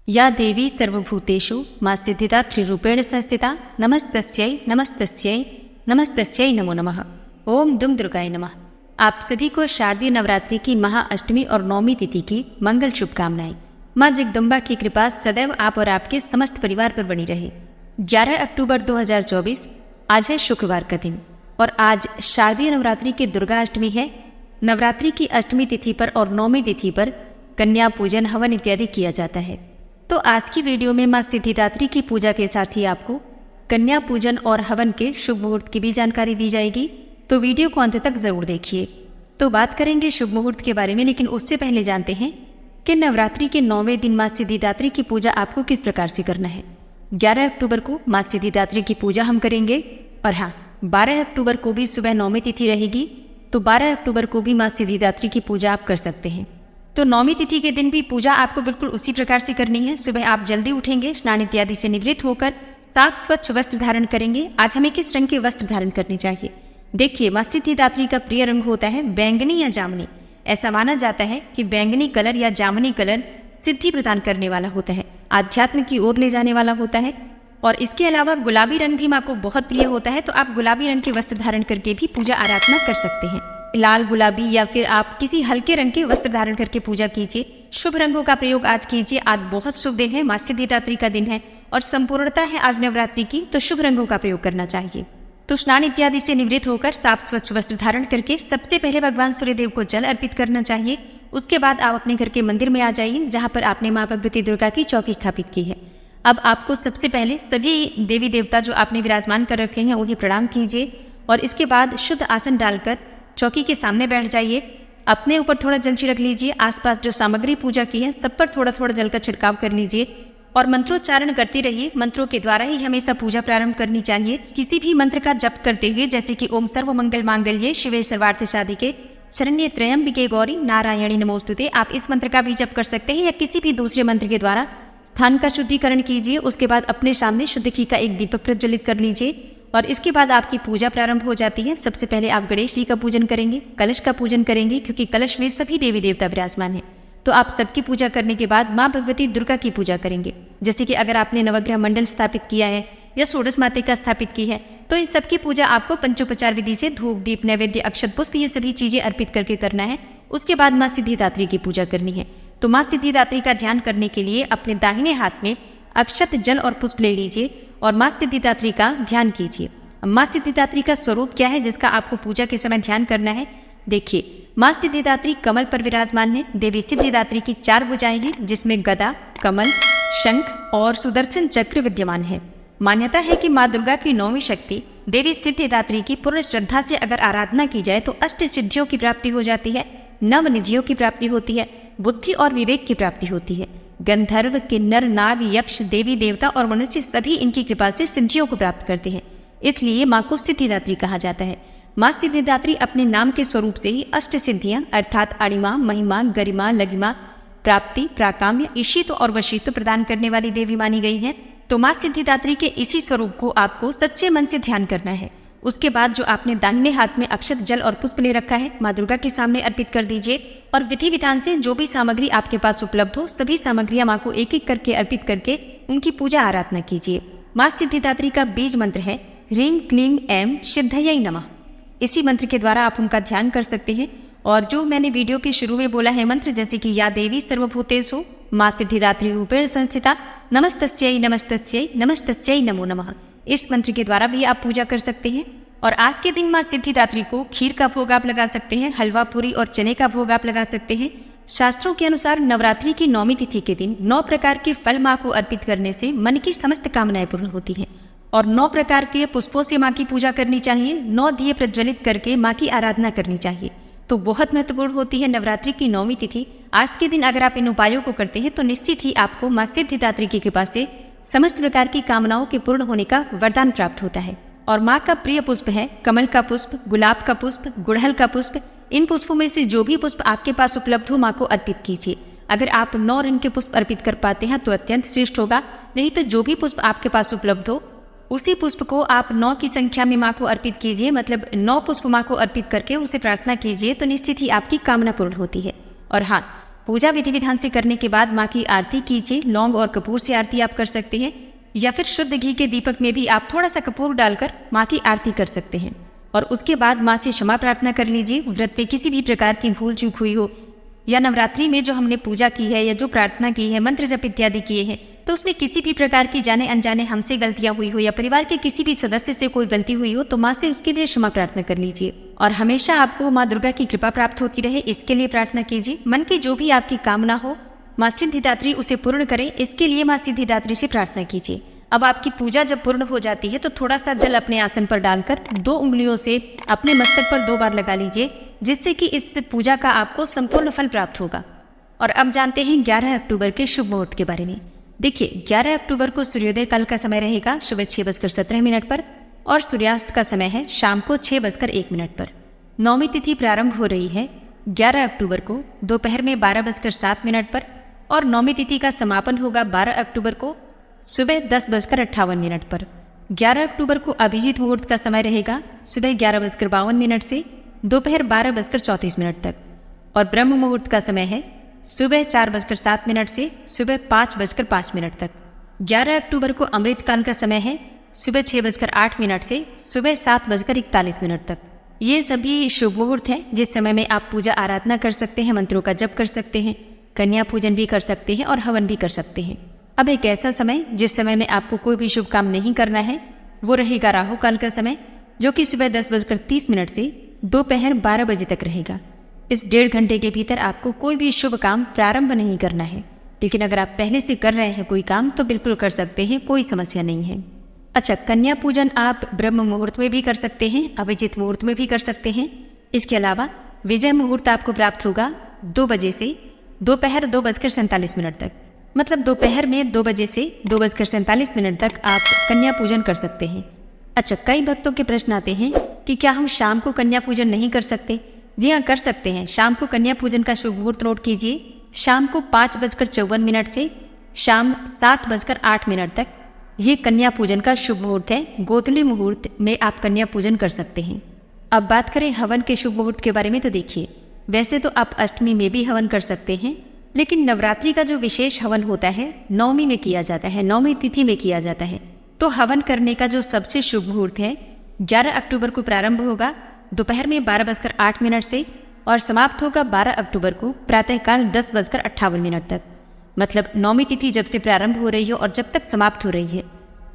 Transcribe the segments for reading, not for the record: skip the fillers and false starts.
या देवी सर्वभूतेषु मां सिद्धिदात्रीरूपेण संस्थिता नमस्तस्यै नमस्तस्यै नमस्तस्यै नमो नमः। ओम दुम दुर्गाय नमः। आप सभी को शारदीय नवरात्रि की महाअष्टमी और नौमी तिथि की मंगल शुभकामनाएं। मां जगदम्बा की कृपा सदैव आप और आपके समस्त परिवार पर बनी रहे। 11 अक्टूबर 2024 आज है शुक्रवार का दिन और आज शारदीय नवरात्रि की दुर्गा अष्टमी है। नवरात्रि की अष्टमी तिथि पर और नौमी तिथि पर कन्या पूजन हवन इत्यादि किया जाता है। तो आज की वीडियो में मां सिद्धिदात्री की पूजा के साथ ही आपको कन्या पूजन और हवन के शुभ मुहूर्त की भी जानकारी दी जाएगी, तो वीडियो को अंत तक जरूर देखिए। तो बात करेंगे शुभ मुहूर्त के बारे में, लेकिन उससे पहले जानते हैं कि नवरात्रि के 9वें दिन मां सिद्धिदात्री की पूजा आपको किस प्रकार से करना है। 11 अक्टूबर को मां सिद्धिदात्री की पूजा हम करेंगे और हाँ, 12 अक्टूबर को भी सुबह नौमी तिथि रहेगी, तो 12 अक्टूबर को भी मां सिद्धिदात्री की पूजा आप कर सकते हैं। तो नौमी तिथि के दिन भी पूजा आपको बिल्कुल उसी प्रकार से करनी है। सुबह आप जल्दी उठेंगे, स्नान इत्यादि से निवृत्त होकर साफ स्वच्छ वस्त्र धारण करेंगे। आज हमें किस रंग के वस्त्र धारण करने चाहिए? देखिए, मां सिद्धिदात्री का प्रिय रंग होता है बैंगनी या जामुनी। ऐसा माना जाता है कि बैंगनी कलर या जामुनी कलर सिद्धि प्रदान करने वाला होता है, आध्यात्म की ओर ले जाने वाला होता है। और इसके अलावा गुलाबी रंग भी माँ को बहुत प्रिय होता है, तो आप गुलाबी रंग के वस्त्र धारण करके भी पूजा आराधना कर सकते हैं। लाल, गुलाबी या फिर आप किसी हल्के रंग के वस्त्र धारण करके पूजा कीजिए। शुभ रंगों का प्रयोग आज कीजिए। आज बहुत शुभ दिन है, मां सिद्धिदात्री का दिन है और संपूर्णता है आज नवरात्रि की, तो शुभ रंगों का प्रयोग करना चाहिए। तो स्नान इत्यादि से निवृत्त होकर साफ स्वच्छ वस्त्र धारण करके सबसे पहले भगवान सूर्यदेव को जल अर्पित करना चाहिए। उसके बाद आप अपने घर के मंदिर में आ जाइए, जहाँ पर आपने माँ भगवती दुर्गा की चौकी स्थापित की है। अब आपको सबसे पहले सभी देवी देवता जो आपने विराजमान कर रखे हैं उन्हें प्रणाम कीजिए और इसके बाद शुद्ध आसन डालकर चौकी के सामने बैठ जाइए। अपने ऊपर थोड़ा जल छिड़क लीजिए। आसपास जो सामग्री पूजा की है सब पर थोड़ा थोड़ा जल का छिड़काव कर लीजिए और मंत्रोच्चारण करते रहिए। मंत्रों के द्वारा ही हमेशा पूजा प्रारंभ करनी चाहिए। किसी भी मंत्र का जप करते हुए, जैसे कि ओम सर्व मंगल मांगल्ये शिवे सर्वार्थ साधिके शरण्ये त्र्यंबके गौरी नारायणी नमोस्तुते, आप इस मंत्र का भी जप कर सकते हैं या किसी भी दूसरे मंत्र के द्वारा स्थान का शुद्धिकरण कीजिए। उसके बाद अपने सामने शुद्ध घी का एक दीपक प्रज्वलित कर लीजिए और इसके बाद आपकी पूजा प्रारंभ हो जाती है। सबसे पहले आप गणेश जी का पूजन करेंगे, कलश का पूजन करेंगे, क्योंकि कलश में सभी देवी देवता विराजमान हैं। तो आप सबकी पूजा करने के बाद माँ भगवती दुर्गा की पूजा करेंगे। जैसे कि अगर आपने नवग्रह मंडल स्थापित किया है या षोडश मातृका स्थापित की है, तो इन सबकी पूजा आपको पंचोपचार विधि से धूप, दीप, नैवेद्य, अक्षत, पुष्प ये सभी चीजें अर्पित करके करना है। उसके बाद माँ सिद्धिदात्री की पूजा करनी है। तो माँ सिद्धिदात्री का ध्यान करने के लिए अपने दाहिने हाथ में अक्षत, जल और पुष्प ले लीजिए और माँ सिद्धिदात्री का ध्यान कीजिए। माँ सिद्धिदात्री का स्वरूप क्या है जिसका आपको पूजा के समय ध्यान करना है? देखिए, माँ सिद्धिदात्री कमल पर विराजमान है। देवी सिद्धिदात्री की 4 भुजाएं हैं, जिसमें गदा, कमल, शंख और सुदर्शन चक्र विद्यमान है। मान्यता है कि माँ दुर्गा की 9वीं शक्ति देवी सिद्धिदात्री की पूर्ण श्रद्धा से अगर आराधना की जाए तो अष्ट सिद्धियों की प्राप्ति हो जाती है, नवनिधियों की प्राप्ति होती है, बुद्धि और विवेक की प्राप्ति होती है। गंधर्व, किन्नर, नाग, यक्ष, देवी देवता और मनुष्य सभी इनकी कृपा से सिद्धियों को प्राप्त करते हैं। इसलिए माँ को सिद्धिदात्री कहा जाता है। माँ सिद्धिदात्री अपने नाम के स्वरूप से ही अष्ट सिद्धियां अर्थात अणिमा, महिमा, गरिमा, लगिमा, प्राप्ति, प्राकाम्य, ईशित और वशित्व प्रदान करने वाली देवी मानी गई है। तो माँ सिद्धिदात्री के इसी स्वरूप को आपको सच्चे मन से ध्यान करना है। उसके बाद जो आपने दाहिने हाथ में अक्षत, जल और पुष्प ले रखा है, माँ दुर्गा के सामने अर्पित कर दीजिए और विधि विधान से जो भी सामग्री आपके पास उपलब्ध हो सभी सामग्रियां माँ को एक एक करके अर्पित करके उनकी पूजा आराधना कीजिए। माँ सिद्धिदात्री का बीज मंत्र है ह्रीं क्लीं ऐं सिद्धयै नमः। इसी मंत्र के द्वारा आप उनका ध्यान कर सकते हैं। और जो मैंने वीडियो के शुरू में बोला है मंत्र, जैसे कि या देवी सर्वभूतेषु माँ सिद्धिदात्री रूपेण संस्थिता नमस्तस्यै नमस्तस्यै नमस्तस्यै नमो नमः, इस मंत्र के द्वारा भी आप पूजा कर सकते हैं। और आज के दिन माँ सिद्धिदात्री को खीर का भोग आप लगा सकते हैं, हलवा, पूरी और चने का भोग आप लगा सकते हैं। शास्त्रों के अनुसार नवरात्रि की 9वीं तिथि के दिन 9 प्रकार के फल माँ को अर्पित करने से मन की समस्त कामनाएं पूर्ण होती हैं और 9 प्रकार के पुष्पों से माँ की पूजा करनी चाहिए। 9 दिए प्रज्वलित करके माँ की आराधना करनी चाहिए। तो बहुत महत्वपूर्ण होती है नवरात्रि की 9वीं तिथि। आज के दिन अगर आप इन उपायों को करते हैं तो निश्चित ही आपको माँ सिद्धिदात्री की कृपा से समस्त प्रकार की कामनाओं के पूर्ण होने का वरदान प्राप्त होता है। और माँ का प्रिय पुष्प है कमल का पुष्प, गुलाब का पुष्प, गुड़हल का पुष्प। इन पुष्पों में से जो भी पुष्प आपके पास उपलब्ध हो माँ को अर्पित कीजिए। अगर आप 9 रंग के पुष्प अर्पित कर पाते हैं तो अत्यंत श्रेष्ठ होगा, नहीं तो जो भी पुष्प आपके पास उपलब्ध हो उसी पुष्प को आप 9 की संख्या में माँ को अर्पित कीजिए। मतलब 9 पुष्प माँ को अर्पित करके उसे प्रार्थना कीजिए, तो निश्चित ही आपकी कामना पूर्ण होती है। और हाँ, पूजा विधि विधान से करने के बाद माँ की आरती कीजिए। लौंग और कपूर से आरती आप कर सकते हैं, या फिर शुद्ध घी के दीपक में भी आप थोड़ा सा कपूर डालकर माँ की आरती कर सकते हैं। और उसके बाद माँ से क्षमा प्रार्थना कर लीजिए। व्रत पे किसी भी प्रकार की भूल चूक हुई हो, या नवरात्रि में जो हमने पूजा की है या जो प्रार्थना की है, मंत्र जप इत्यादि किए हैं, तो उसमें किसी भी प्रकार की जाने अनजाने हमसे गलतियां हुई हो या परिवार के किसी भी सदस्य से कोई गलती हुई हो, तो माँ से उसके लिए क्षमा प्रार्थना कर लीजिए। और हमेशा आपको माँ दुर्गा की कृपा प्राप्त होती रहे, इसके लिए प्रार्थना कीजिए। मन की जो भी आपकी कामना हो, माँ सिद्धिदात्री उसे पूर्ण करे, इसके लिए माँ सिद्धिदात्री से प्रार्थना कीजिए। अब आपकी पूजा जब पूर्ण हो जाती है तो थोड़ा सा जल अपने आसन पर डालकर 2 उंगलियों से अपने मस्तक पर 2 बार लगा लीजिए, जिससे कि इस पूजा का आपको संपूर्ण फल प्राप्त होगा। और अब जानते हैं 11 अक्टूबर के शुभ मुहूर्त के बारे में। देखिए, 11 अक्टूबर को सूर्योदय काल का समय रहेगा सुबह 6:17 पर, और सूर्यास्त का समय है शाम को 6:01 पर। नौमी तिथि प्रारंभ हो रही है 11 अक्टूबर को दोपहर में 12:07 पर, और नौमी तिथि का समापन होगा 12 अक्टूबर को सुबह 10:58 पर। 11 अक्टूबर को अभिजीत मुहूर्त का समय रहेगा सुबह 11:52 से दोपहर 12:34 तक, और ब्रह्म मुहूर्त का समय है सुबह 4:07 से सुबह 5:05 तक। 11 अक्टूबर को अमृत काल का समय है सुबह 6:08 से सुबह 7:41 तक। ये सभी शुभ मुहूर्त हैं जिस समय में आप पूजा आराधना कर सकते हैं, मंत्रों का जप कर सकते हैं, कन्या पूजन भी कर सकते हैं और हवन भी कर सकते हैं। अब एक ऐसा समय जिस समय में आपको कोई भी शुभ काम नहीं करना है, वो रहेगा राहु काल का समय, जो कि सुबह 10:30 से दोपहर 12 बजे तक रहेगा। इस 1.5 घंटे के भीतर आपको कोई भी शुभ काम प्रारंभ नहीं करना है, लेकिन अगर आप पहले से कर रहे हैं कोई काम तो बिल्कुल कर सकते हैं, कोई समस्या नहीं है। अच्छा, कन्या पूजन आप ब्रह्म मुहूर्त में भी कर सकते हैं, अभिजीत मुहूर्त में भी कर सकते हैं। इसके अलावा विजय मुहूर्त आपको प्राप्त होगा 2 बजे से दोपहर 2:47 तक। मतलब दोपहर में 2 बजे से 2:47 तक आप कन्या पूजन कर सकते हैं। अच्छा, कई भक्तों के प्रश्न आते हैं कि क्या हम शाम को कन्या पूजन नहीं कर सकते? जी हाँ, कर सकते हैं। शाम को कन्या पूजन का शुभ मुहूर्त नोट कीजिए। शाम को 5:54 से शाम 7:08 तक ये कन्या पूजन का शुभ मुहूर्त है। गोधूली मुहूर्त में आप कन्या पूजन कर सकते हैं। अब बात करें हवन के शुभ मुहूर्त के बारे में, तो देखिए, वैसे तो आप अष्टमी में भी हवन कर सकते हैं, लेकिन नवरात्रि का जो विशेष हवन होता है नवमी में किया जाता है, नवमी तिथि में किया जाता है। तो हवन करने का जो सबसे शुभ मुहूर्त है 11 अक्टूबर को प्रारंभ होगा दोपहर में 12:08 से, और समाप्त होगा 12 अक्टूबर को प्रातःकाल 10:58 तक। मतलब नौमी तिथि जब से प्रारंभ हो रही है और जब तक समाप्त हो रही है,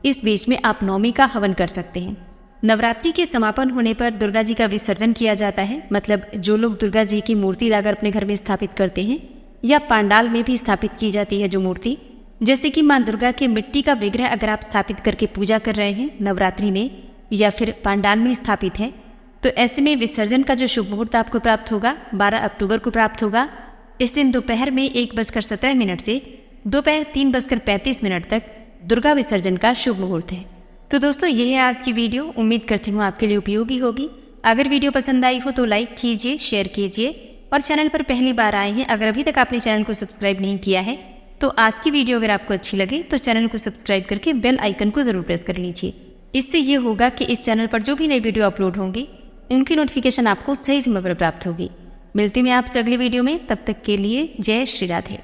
इस बीच में आप नौमी का हवन कर सकते हैं। नवरात्रि के समापन होने पर दुर्गा जी का विसर्जन किया जाता है। मतलब जो लोग दुर्गा जी की मूर्ति लाकर अपने घर में स्थापित करते हैं, या पांडाल में भी स्थापित की जाती है जो मूर्ति, जैसे कि माँ दुर्गा के मिट्टी का विग्रह अगर आप स्थापित करके पूजा कर रहे हैं नवरात्रि में, या फिर पांडाल में स्थापित है, तो ऐसे में विसर्जन का जो शुभ मुहूर्त आपको प्राप्त होगा 12 अक्टूबर को प्राप्त होगा। इस दिन दोपहर में 1:17 से दोपहर 3:35 तक दुर्गा विसर्जन का शुभ मुहूर्त है। तो दोस्तों, ये है आज की वीडियो। उम्मीद करती हूँ आपके लिए उपयोगी होगी। अगर वीडियो पसंद आई हो तो लाइक कीजिए, शेयर कीजिए, और चैनल पर पहली बार आए हैं, अगर अभी तक आपने चैनल को सब्सक्राइब नहीं किया है, तो आज की वीडियो अगर आपको अच्छी लगे तो चैनल को सब्सक्राइब करके बेल आइकन को जरूर प्रेस कर लीजिए। इससे ये होगा कि इस चैनल पर जो भी नई वीडियो अपलोड होंगी उनकी नोटिफिकेशन आपको सही समय पर प्राप्त होगी। मिलती मैं आपसे अगली वीडियो में, तब तक के लिए जय श्री राधे।